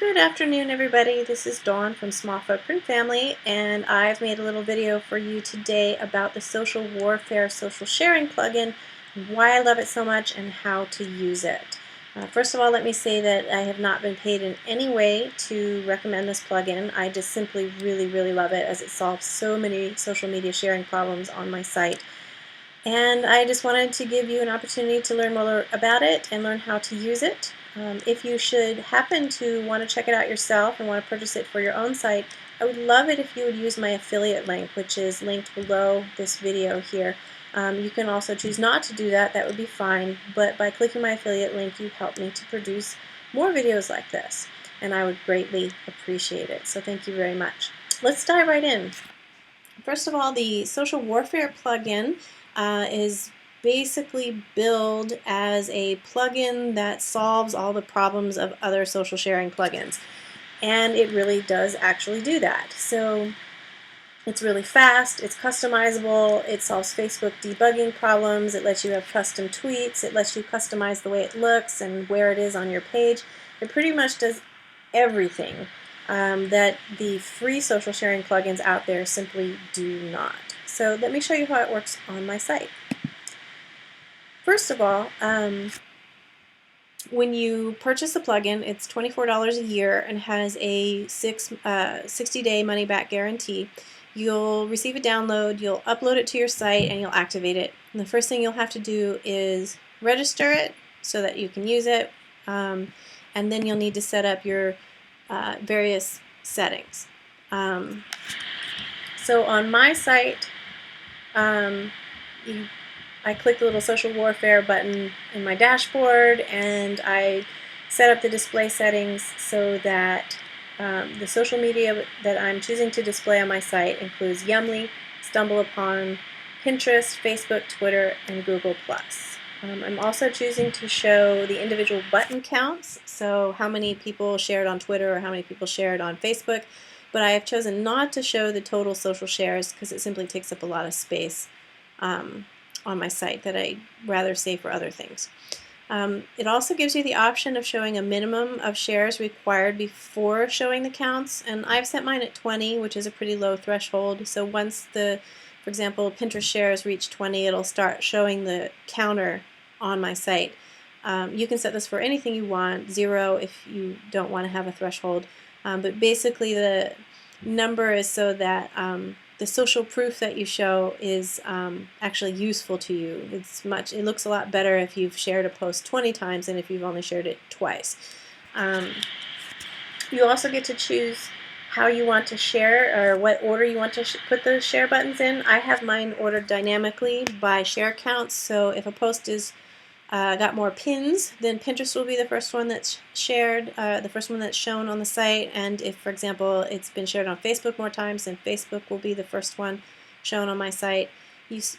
Good afternoon, everybody. This is Dawn from Small Footprint Family, and I've made a little video for you today about the Social Warfare Social Sharing plugin, why I love it so much, and how to use it. First of all, let me say that I have not been paid in any way to recommend this plugin. I just simply really love it, as it solves so many social media sharing problems on my site. And I just wanted to give you an opportunity to learn more about it and learn how to use it. If you should happen to want to check it out yourself and want to purchase it for your own site, I would love it if you would use my affiliate link, which is linked below this video here. You can also choose not to do that, that would be fine, but by clicking my affiliate link you help me to produce more videos like this, and I would greatly appreciate it. So thank you very much. Let's dive right in. First of all, the Social Warfare plugin is basically billed as a plugin that solves all the problems of other social sharing plugins. And it really does actually do that. So it's really fast, it's customizable, it solves Facebook debugging problems, it lets you have custom tweets, it lets you customize the way it looks and where it is on your page. It pretty much does everything that the free social sharing plugins out there simply do not. So let me show you how it works on my site. First of all, when you purchase the plugin, it's $24 a year and has a 60-day money-back guarantee. You'll receive a download, you'll upload it to your site, and you'll activate it. And the first thing you'll have to do is register it so that you can use it, and then you'll need to set up your various settings. So on my site, I click the little Social Warfare button in my dashboard, and I set up the display settings so that the social media that I'm choosing to display on my site includes Yummly, StumbleUpon, Pinterest, Facebook, Twitter, and Google+. I'm also choosing to show the individual button counts, so how many people shared on Twitter or how many people shared on Facebook, but I have chosen not to show the total social shares because it simply takes up a lot of space on my site that I'd rather save for other things. It also gives you the option of showing a minimum of shares required before showing the counts, and I've set mine at 20, which is a pretty low threshold. So once for example, Pinterest shares reach 20, it'll start showing the counter on my site. You can set this for anything you want, 0 if you don't want to have a threshold, but basically the number is so that the social proof that you show is actually useful to you. It looks a lot better if you've shared a post 20 times than if you've only shared it twice. You also get to choose how you want to share or what order you want to put the share buttons in. I have mine ordered dynamically by share counts, so if a post is got more pins, then Pinterest will be the first one that's shared, the first one that's shown on the site, and if, for example, it's been shared on Facebook more times, then Facebook will be the first one shown on my site.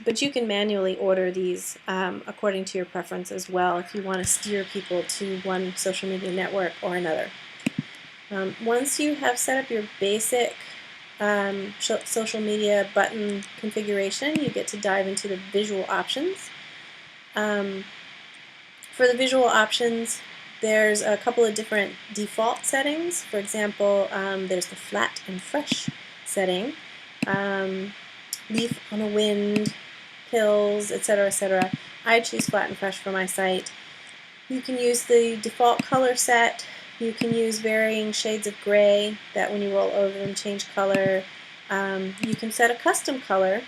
But you can manually order these according to your preference as well if you want to steer people to one social media network or another. Once you have set up your basic social media button configuration, you get to dive into the visual options. For the visual options, there's a couple of different default settings. For example, there's the flat and fresh setting, leaf on a wind, pills, etc., etc. I choose flat and fresh for my site. You can use the default color set. You can use varying shades of gray that when you roll over them change color. You can set a custom color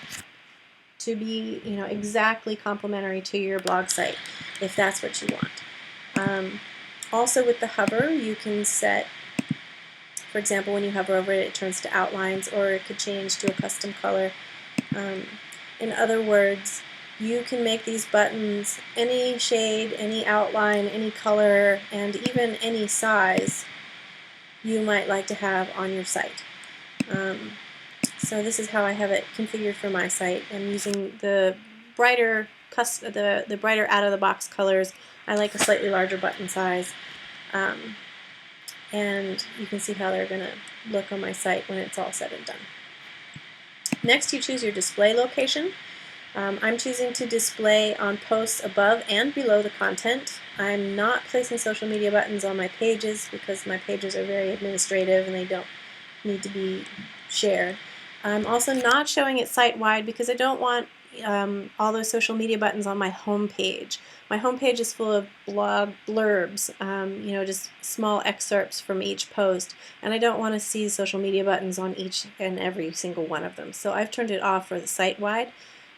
to be, exactly complementary to your blog site, if that's what you want. Also with the hover, you can set, for example, when you hover over it, it turns to outlines, or it could change to a custom color. In other words, you can make these buttons any shade, any outline, any color, and even any size you might like to have on your site. So this is how I have it configured for my site. I'm using the brighter brighter out-of-the-box colors. I like a slightly larger button size. And you can see how they're going to look on my site when it's all said and done. Next, you choose your display location. I'm choosing to display on posts above and below the content. I'm not placing social media buttons on my pages because my pages are very administrative and they don't need to be shared. I'm also not showing it site-wide because I don't want all those social media buttons on my home page. My home page is full of blog blurbs, just small excerpts from each post, and I don't want to see social media buttons on each and every single one of them. So I've turned it off for the site-wide.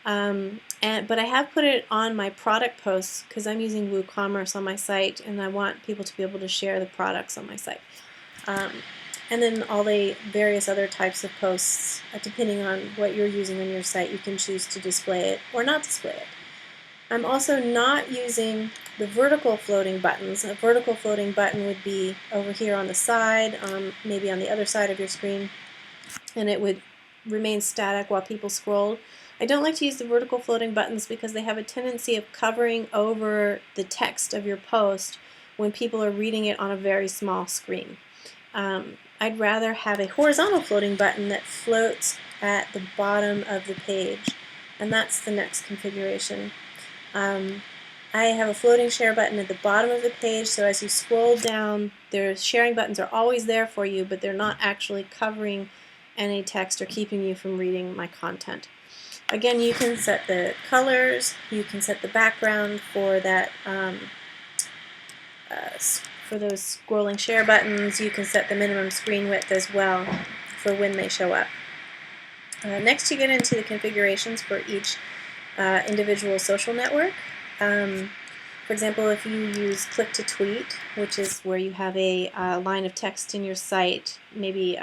But I have put it on my product posts because I'm using WooCommerce on my site and I want people to be able to share the products on my site. And then all the various other types of posts, depending on what you're using on your site, you can choose to display it or not display it. I'm also not using the vertical floating buttons. A vertical floating button would be over here on the side, maybe on the other side of your screen, and it would remain static while people scroll. I don't like to use the vertical floating buttons because they have a tendency of covering over the text of your post when people are reading it on a very small screen. I'd rather have a horizontal floating button that floats at the bottom of the page, and that's the next configuration. I have a floating share button at the bottom of the page, so as you scroll down, their sharing buttons are always there for you, but they're not actually covering any text or keeping you from reading my content. Again, you can set the colors, you can set the background for that, for those scrolling share buttons. You can set the minimum screen width as well for when they show up. Next, you get into the configurations for each individual social network. For example, if you use click to tweet, which is where you have a line of text in your site, maybe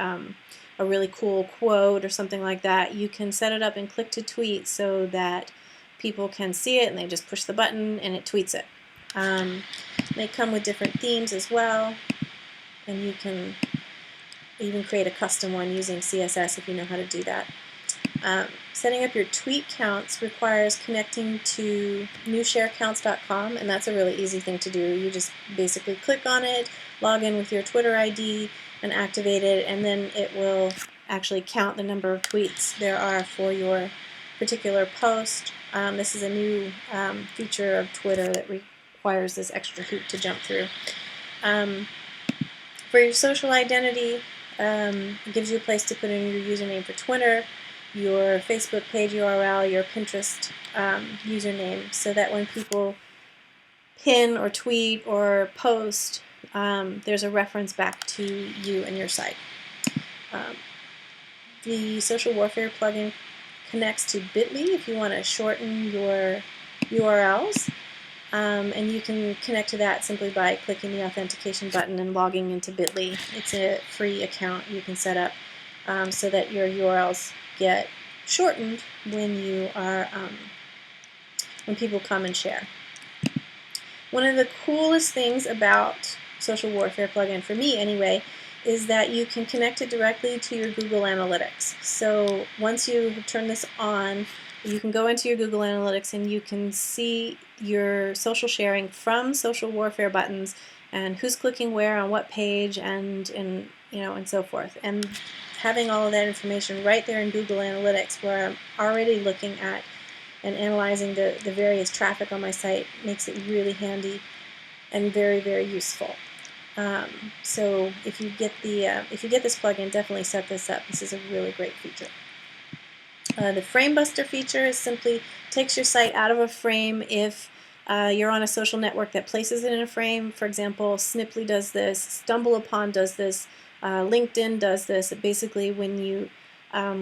a really cool quote or something like that, you can set it up in click to tweet so that people can see it and they just push the button and it tweets it. They come with different themes as well, and you can even create a custom one using CSS if you know how to do that. Setting up your tweet counts requires connecting to newsharecounts.com, and that's a really easy thing to do. You just basically click on it, log in with your Twitter ID, and activate it, and then it will actually count the number of tweets there are for your particular post. This is a new feature of Twitter that requires this extra hoop to jump through. For your social identity, it gives you a place to put in your username for Twitter, your Facebook page URL, your Pinterest username, so that when people pin or tweet or post, there's a reference back to you and your site. The Social Warfare plugin connects to Bitly if you want to shorten your URLs, and you can connect to that simply by clicking the authentication button and logging into Bitly. It's a free account you can set up so that your URLs get shortened when you are when people come and share. One of the coolest things about Social Warfare plugin, for me anyway, is that you can connect it directly to your Google Analytics. So once you have turned this on, you can go into your Google Analytics and you can see your social sharing from Social Warfare buttons and who's clicking where on what page and so forth. And having all of that information right there in Google Analytics, where I'm already looking at and analyzing the various traffic on my site, makes it really handy and very, very useful. So if you get this plugin, definitely set this up. This is a really great feature. The Frame Buster feature is simply takes your site out of a frame if you're on a social network that places it in a frame. For example, Sniply does this, StumbleUpon does this, LinkedIn does this. Basically, when you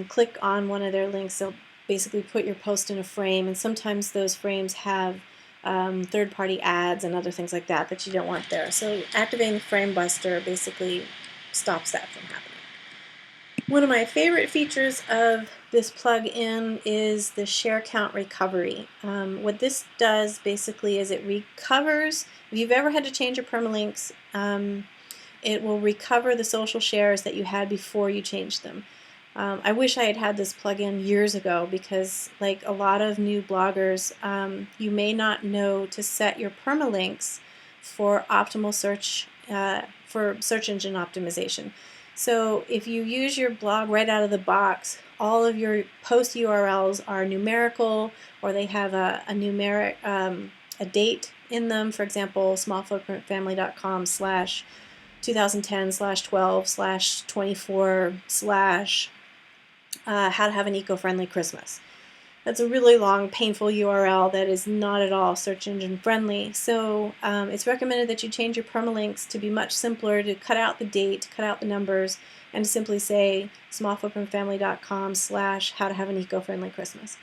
click on one of their links, they'll basically put your post in a frame, and sometimes those frames have third-party ads and other things like that you don't want there. So activating the Frame Buster basically stops that from happening. One of my favorite features of this plugin is the share count recovery. What this does basically is it recovers, if you've ever had to change your permalinks, it will recover the social shares that you had before you changed them. I wish I had had this plugin years ago because, like a lot of new bloggers, you may not know to set your permalinks for optimal search, for search engine optimization. So if you use your blog right out of the box, all of your post URLs are numerical, or they have a numeric a date in them. For example, smallfootprintfamily.com/2010/12/24/ how to have an eco-friendly Christmas. That's a really long, painful URL that is not at all search engine friendly. So it's recommended that you change your permalinks to be much simpler, to cut out the date, to cut out the numbers, and to simply say smallfootprintfamily.com/how to have an eco-friendly Christmas.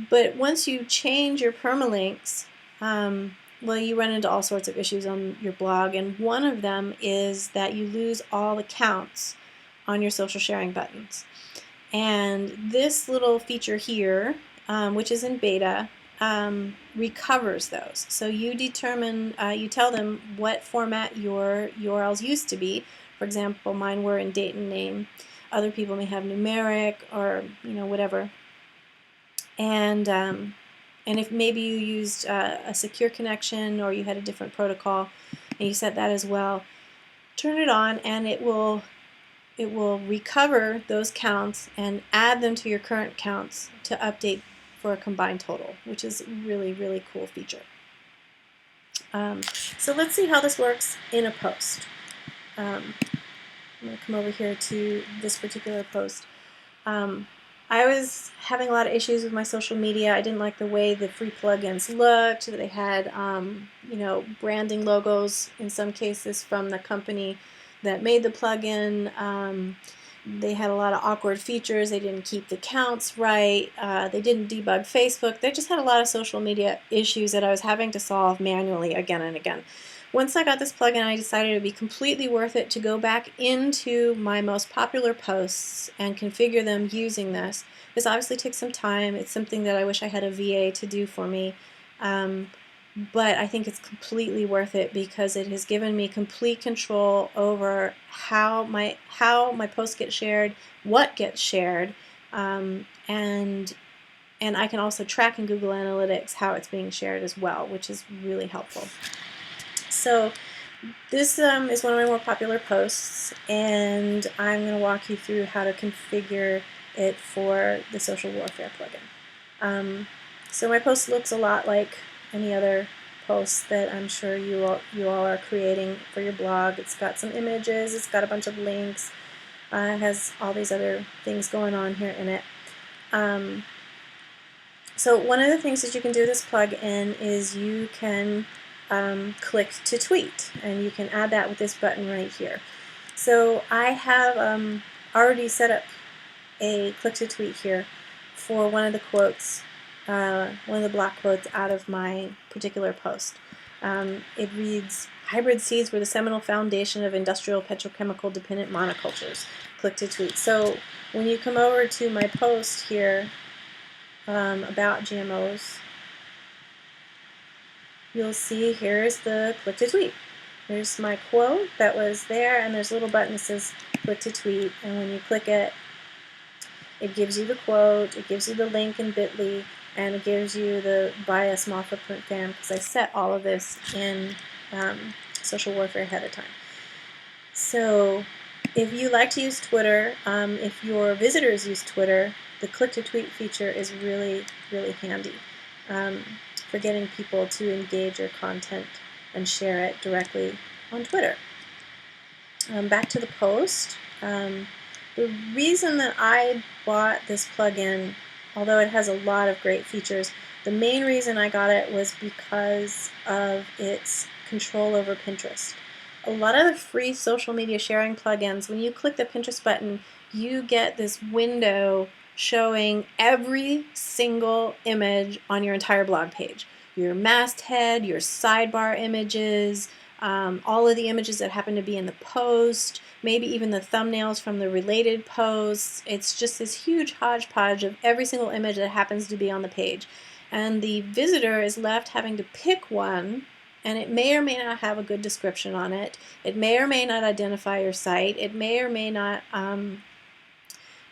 But once you change your permalinks, well, you run into all sorts of issues on your blog, and one of them is that you lose all the counts on your social sharing buttons. And this little feature here, which is in beta, recovers those. So you determine, you tell them what format your URLs used to be. For example, mine were in date and name. Other people may have numeric or whatever. And if maybe you used a secure connection or you had a different protocol and you set that as well, turn it on and it will recover those counts and add them to your current counts to update for a combined total, which is a really, really cool feature. So let's see how this works in a post. I'm going to come over here to this particular post. I was having a lot of issues with my social media. I didn't like the way the free plugins looked. They had, branding logos in some cases from the company that made the plugin. They had a lot of awkward features. They didn't keep the counts right. They didn't debug Facebook. They just had a lot of social media issues that I was having to solve manually again and again. Once I got this plugin, I decided it would be completely worth it to go back into my most popular posts and configure them using this. This obviously takes some time. It's something that I wish I had a VA to do for me. But I think it's completely worth it because it has given me complete control over how my posts get shared, what gets shared, and I can also track in Google Analytics how it's being shared as well, which is really helpful. So this is one of my more popular posts, and I'm going to walk you through how to configure it for the Social Warfare plugin. So my post looks a lot like any other posts that I'm sure you all are creating for your blog. It's got some images, it's got a bunch of links, it has all these other things going on here in it. So one of the things that you can do with this plugin is you can click to tweet, and you can add that with this button right here. So I have already set up a click to tweet here for one of the quotes, one of the block quotes out of my particular post. It reads, "Hybrid seeds were the seminal foundation of industrial petrochemical dependent monocultures. Click to tweet." So when you come over to my post here about GMOs, you'll see here's the click to tweet. Here's my quote that was there, and there's a little button that says click to tweet, and when you click it, it gives you the quote, it gives you the link in bit.ly, and it gives you the buy a Small Footprint Fam, because I set all of this in Social Warfare ahead of time. So if you like to use Twitter, if your visitors use Twitter, the click to tweet feature is really, really handy for getting people to engage your content and share it directly on Twitter. Back to the post. The reason that I bought this plugin, although it has a lot of great features, the main reason I got it was because of its control over Pinterest. A lot of the free social media sharing plugins, when you click the Pinterest button, you get this window showing every single image on your entire blog page. Your masthead, your sidebar images, all of the images that happen to be in the post, maybe even the thumbnails from the related posts. It's just this huge hodgepodge of every single image that happens to be on the page. And the visitor is left having to pick one, and it may or may not have a good description on it. It may or may not identify your site. It may or may not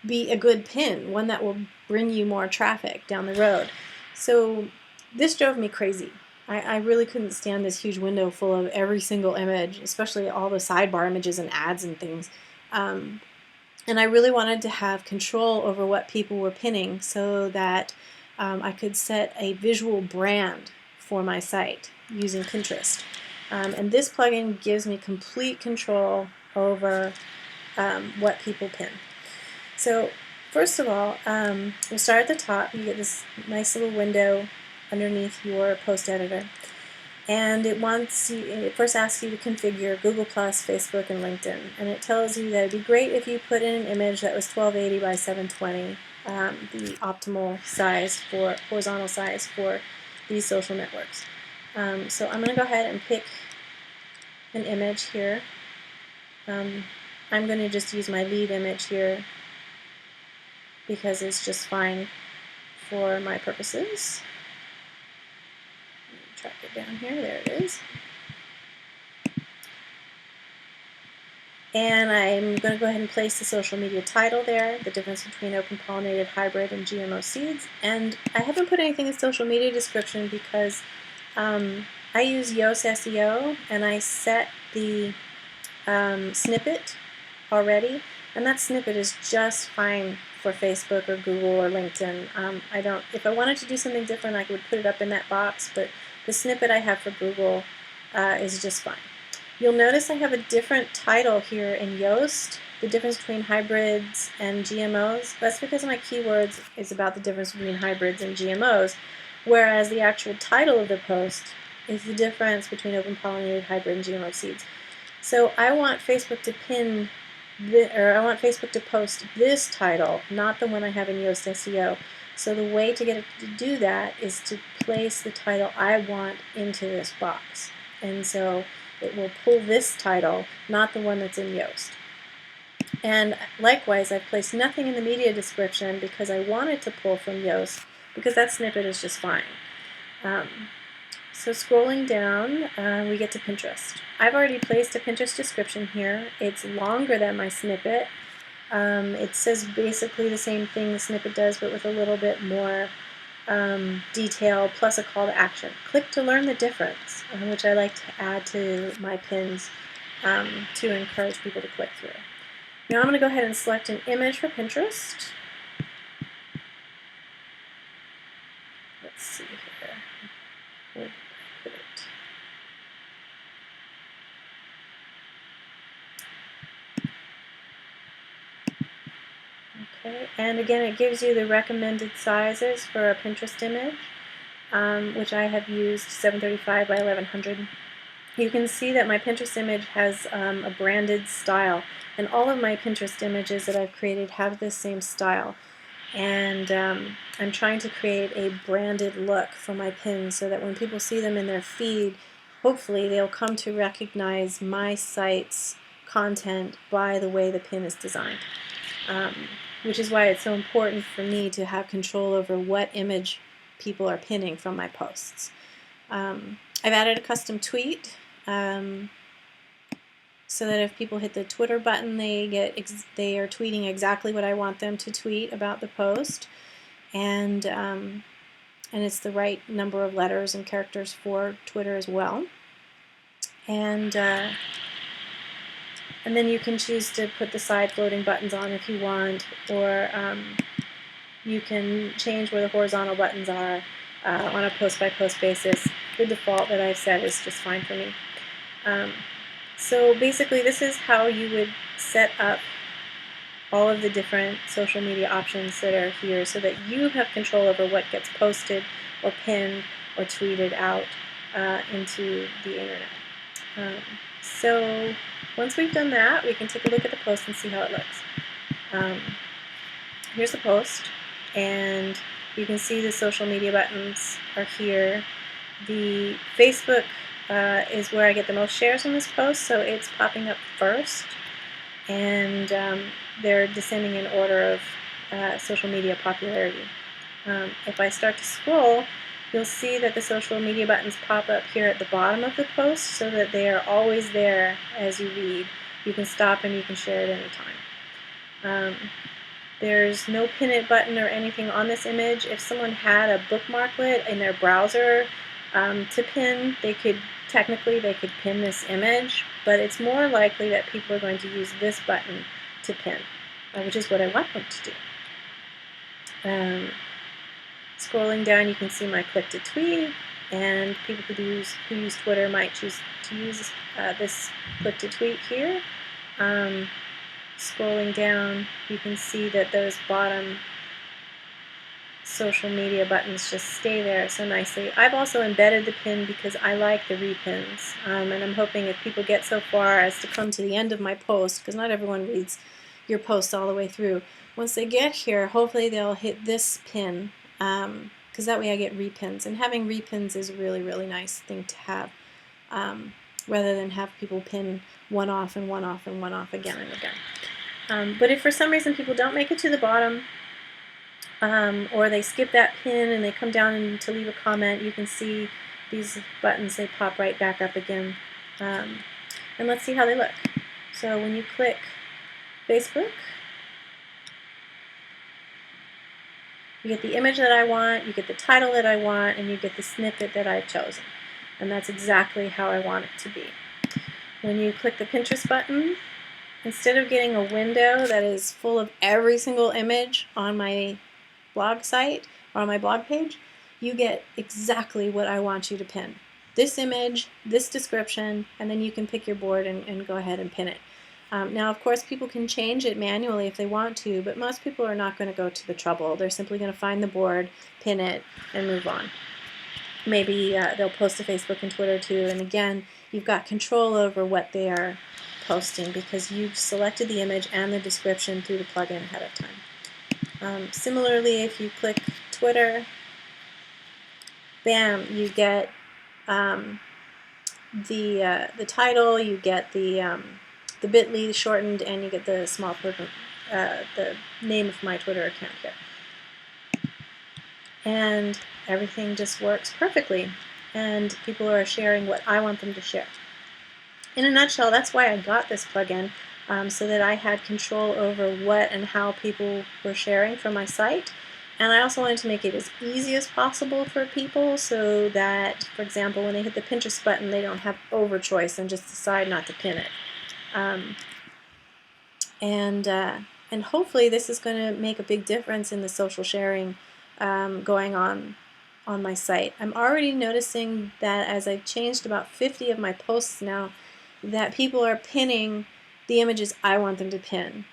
be a good pin, one that will bring you more traffic down the road. So this drove me crazy. I really couldn't stand this huge window full of every single image, especially all the sidebar images and ads and things. And I really wanted to have control over what people were pinning so that I could set a visual brand for my site using Pinterest. And this plugin gives me complete control over what people pin. So first of all, we'll start at the top. You get this nice little window underneath your post editor. And it first asks you to configure Google+, Facebook, and LinkedIn. And it tells you that it'd be great if you put in an image that was 1280 by 720, the optimal size for horizontal size for these social networks. So I'm going to go ahead and pick an image here. I'm going to just use my lead image here because it's just fine for my purposes. Track it down here. There it is. And I'm going to go ahead and place the social media title there, the difference between open pollinated hybrid and GMO seeds. And I haven't put anything in social media description because I use Yoast SEO and I set the snippet already, and that snippet is just fine for Facebook or Google or LinkedIn. If I wanted to do something different, I would put it up in that box, but the snippet I have for Google is just fine. You'll notice I have a different title here in Yoast, the difference between hybrids and GMOs. That's because my keywords is about the difference between hybrids and GMOs, whereas the actual title of the post is the difference between open pollinated hybrid and GMO seeds. So I want Facebook to I want Facebook to post this title, not the one I have in Yoast SEO. So the way to get it to do that is to place the title I want into this box. And so it will pull this title, not the one that's in Yoast. And likewise, I've placed nothing in the media description because I wanted to pull from Yoast, because that snippet is just fine. So scrolling down, we get to Pinterest. I've already placed a Pinterest description here. It's longer than my snippet. It says basically the same thing the snippet does, but with a little bit more detail, plus a call to action. Click to learn the difference, which I like to add to my pins to encourage people to click through. Now I'm going to go ahead and select an image for Pinterest. Let's see here. Where did I put it? Okay, and again it gives you the recommended sizes for a Pinterest image, which I have used 735 by 1100. You can see that my Pinterest image has a branded style, and all of my Pinterest images that I've created have this same style. And I'm trying to create a branded look for my pins so that when people see them in their feed, hopefully they'll come to recognize my site's content by the way the pin is designed. Which is why it's so important for me to have control over what image people are pinning from my posts. I've added a custom tweet so that if people hit the Twitter button, they are tweeting exactly what I want them to tweet about the post, and it's the right number of letters and characters for Twitter as well. And then you can choose to put the side floating buttons on if you want, or you can change where the horizontal buttons are on a post-by-post basis. The default that I've set is just fine for me. So basically this is how you would set up all of the different social media options that are here so that you have control over what gets posted or pinned or tweeted out into the internet. So once we've done that, we can take a look at the post and see how it looks. Here's the post, and you can see the social media buttons are here. The Facebook is where I get the most shares on this post, so it's popping up first, and they're descending in order of social media popularity. If I start to scroll, you'll see that the social media buttons pop up here at the bottom of the post so that they are always there as you read. You can stop and you can share at any time. There's no pin it button or anything on this image. If someone had a bookmarklet in their browser to pin, they could pin this image, but it's more likely that people are going to use this button to pin, which is what I want them to do. Scrolling down, you can see my click to tweet, and people who use Twitter might choose to use this click to tweet here. Scrolling down, you can see that those bottom social media buttons just stay there so nicely. I've also embedded the pin because I like the repins, and I'm hoping if people get so far as to come to the end of my post, because not everyone reads your post all the way through, once they get here, hopefully they'll hit this pin, because that way I get repins, and having repins is a really, really nice thing to have, rather than have people pin one off and one off and one off again and again. But if for some reason people don't make it to the bottom, or they skip that pin and they come down to leave a comment, you can see these buttons, they pop right back up again. And let's see how they look. So when you click Facebook, you get the image that I want, you get the title that I want, and you get the snippet that I've chosen. And that's exactly how I want it to be. When you click the Pinterest button, instead of getting a window that is full of every single image on my blog site or on my blog page, you get exactly what I want you to pin. This image, this description, and then you can pick your board and go ahead and pin it. Now, of course, people can change it manually if they want to, but most people are not going to go to the trouble. They're simply going to find the board, pin it, and move on. Maybe they'll post to Facebook and Twitter too, and again, you've got control over what they are posting because you've selected the image and the description through the plugin ahead of time. Similarly, if you click Twitter, bam, you get the title, you get the bit.ly shortened, and you get the small the name of my Twitter account here. And everything just works perfectly, and people are sharing what I want them to share. In a nutshell, that's why I got this plugin. So that I had control over what and how people were sharing from my site. And I also wanted to make it as easy as possible for people so that, for example, when they hit the Pinterest button, they don't have overchoice and just decide not to pin it. And hopefully this is going to make a big difference in the social sharing going on my site. I'm already noticing that as I've changed about 50 of my posts now, that people are pinning the images I want them to pin.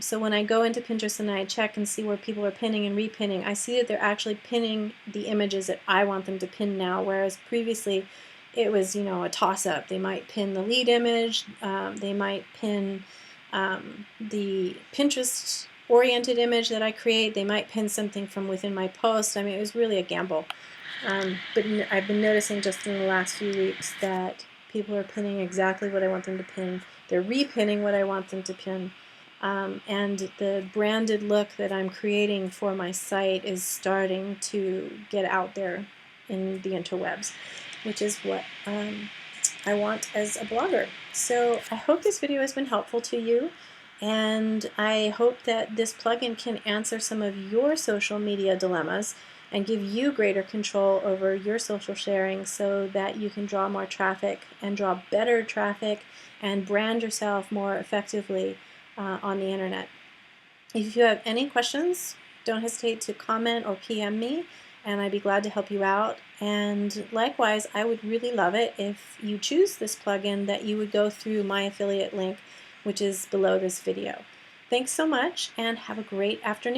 So when I go into Pinterest and I check and see where people are pinning and repinning, I see that they're actually pinning the images that I want them to pin now, whereas previously it was, a toss-up. They might pin the lead image, they might pin the Pinterest-oriented image that I create, they might pin something from within my post. I mean, it was really a gamble. But I've been noticing just in the last few weeks that people are pinning exactly what I want them to pin. They're repinning what I want them to pin. And the branded look that I'm creating for my site is starting to get out there in the interwebs, which is what I want as a blogger. So I hope this video has been helpful to you, and I hope that this plugin can answer some of your social media dilemmas and give you greater control over your social sharing so that you can draw more traffic and draw better traffic and brand yourself more effectively on the internet. If you have any questions, don't hesitate to comment or PM me, and I'd be glad to help you out. And likewise, I would really love it if you choose this plugin that you would go through my affiliate link, which is below this video. Thanks so much, and have a great afternoon.